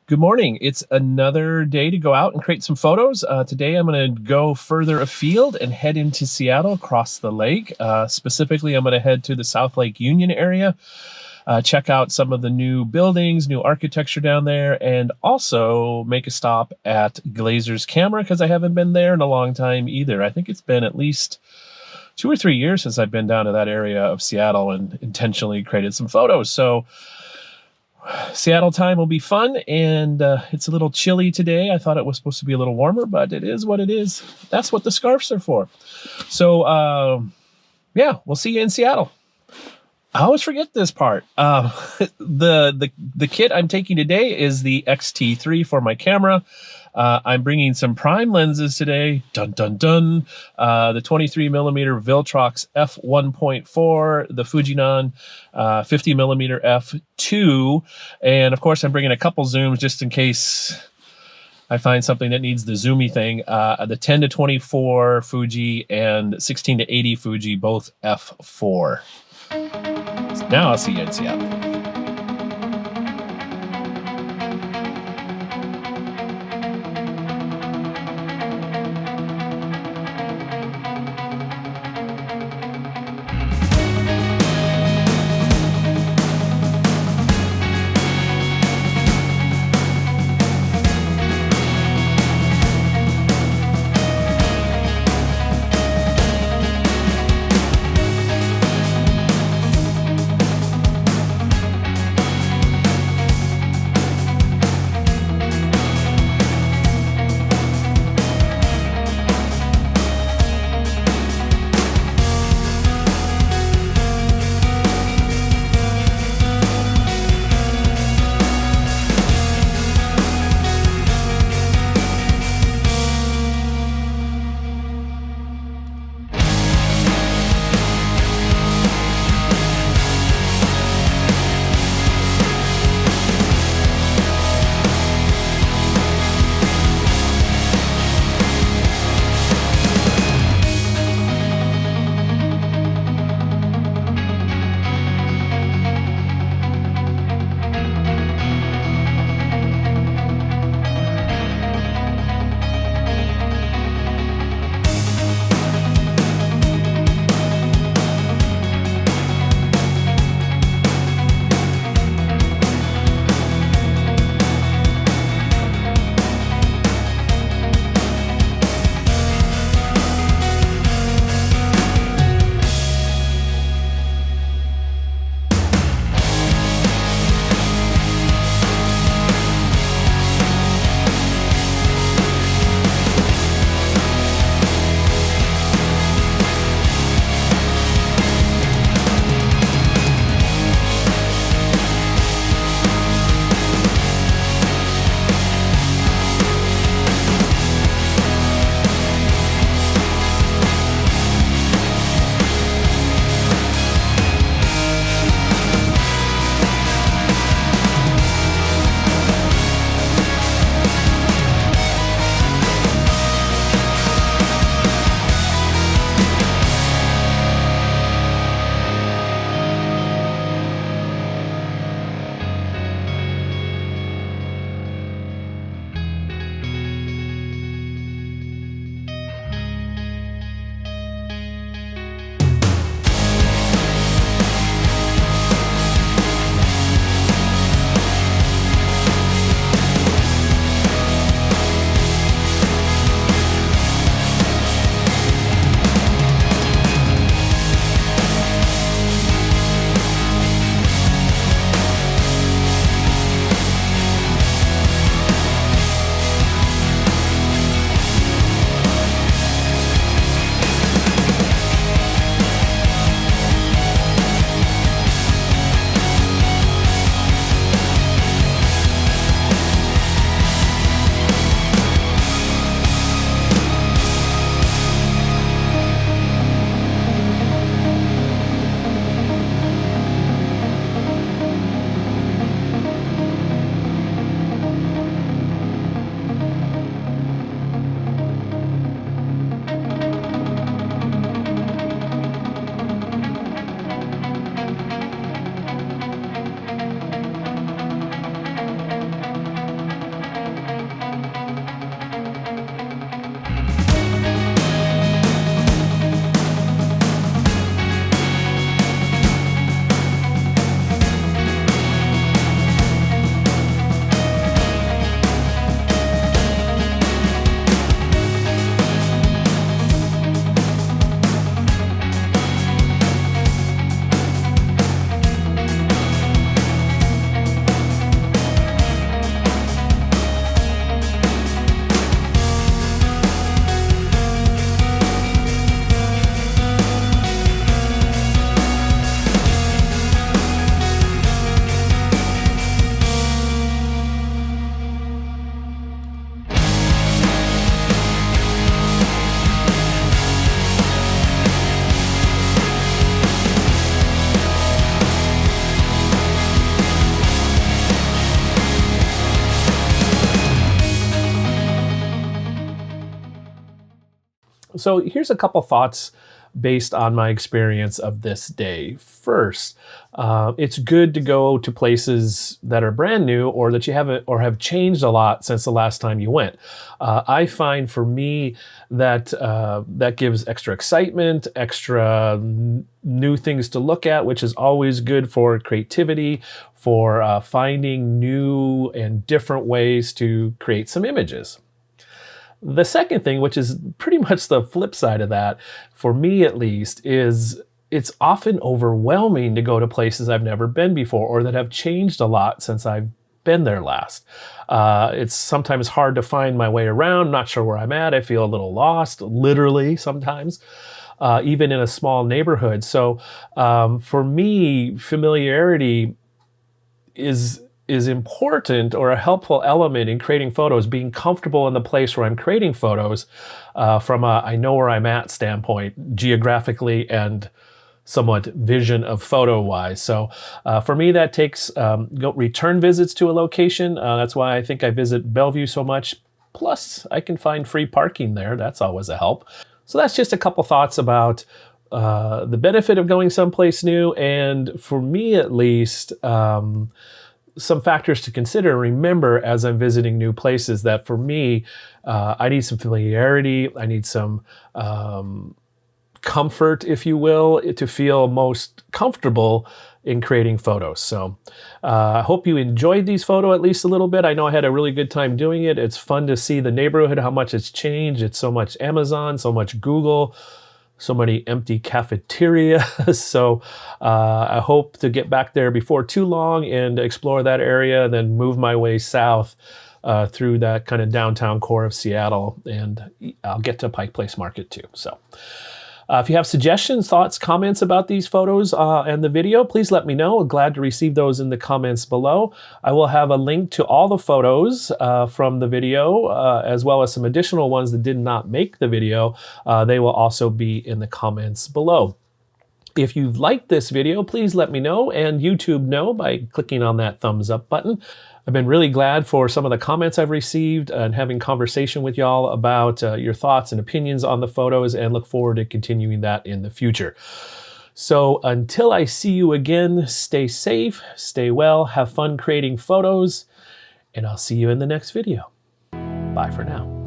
Good morning. It's another day to go out and create some photos. Today I'm going to go further afield and head into Seattle, across the lake. Specifically, I'm going to head to the South Lake Union area, check out some of the new buildings, new architecture down there, and also make a stop at Glazer's Camera because I haven't been there in a long time either. I think it's been at least 2 or 3 years since I've been down to that area of Seattle and intentionally created some photos. So Seattle time will be fun, and it's a little chilly today. I thought it was supposed to be a little warmer, but it is what it is. That's what the scarves are for. So, yeah, we'll see you in Seattle. I always forget this part. The kit I'm taking today is the X-T3 for my camera. I'm bringing some prime lenses today. Dun, dun, dun. The 23mm Viltrox f1.4, the Fujinon 50mm f2. And of course, I'm bringing a couple zooms just in case I find something that needs the zoomy thing. The 10-24 Fuji and 16-80 Fuji, both f4. Now I'll see you in Seattle. So here's a couple thoughts based on my experience of this day. First, it's good to go to places that are brand new or that you haven't or have changed a lot since the last time you went. I find for me that that gives extra excitement, extra new things to look at, which is always good for creativity, for finding new and different ways to create some images. The second thing, which is pretty much the flip side of that, for me at least, is it's often overwhelming to go to places I've never been before or that have changed a lot since I've been there last. It's sometimes hard to find my way around, not sure where I'm at. I feel a little lost, literally sometimes, even in a small neighborhood. So for me, familiarity is important, or a helpful element in creating photos, being comfortable in the place where I'm creating photos from a I know where I'm at standpoint, geographically and somewhat vision of photo wise. So for me, that takes return visits to a location. That's why I think I visit Bellevue so much. Plus, I can find free parking there. That's always a help. So that's just a couple thoughts about the benefit of going someplace new, and for me at least, some factors to consider and remember as I'm visiting new places. That for me, I need some familiarity. I need some comfort, if you will, to feel most comfortable in creating photos. So I hope you enjoyed these photos at least a little bit. I know I had a really good time doing it. It's fun to see the neighborhood, how much it's changed. It's so much Amazon, so much Google, so many empty cafeterias. So I hope to get back there before too long and explore that area, and then move my way south through that kind of downtown core of Seattle, and I'll get to Pike Place Market too. So if you have suggestions, thoughts, comments about these photos and the video, please let me know. I'm glad to receive those in the comments below. I will have a link to all the photos from the video, as well as some additional ones that did not make the video. They will also be in the comments below. If you've liked this video, please let me know, and YouTube know by clicking on that thumbs up button. I've been really glad for some of the comments I've received and having conversation with y'all about your thoughts and opinions on the photos, and look forward to continuing that in the future. So until I see you again, stay safe, stay well, have fun creating photos, and I'll see you in the next video. Bye for now.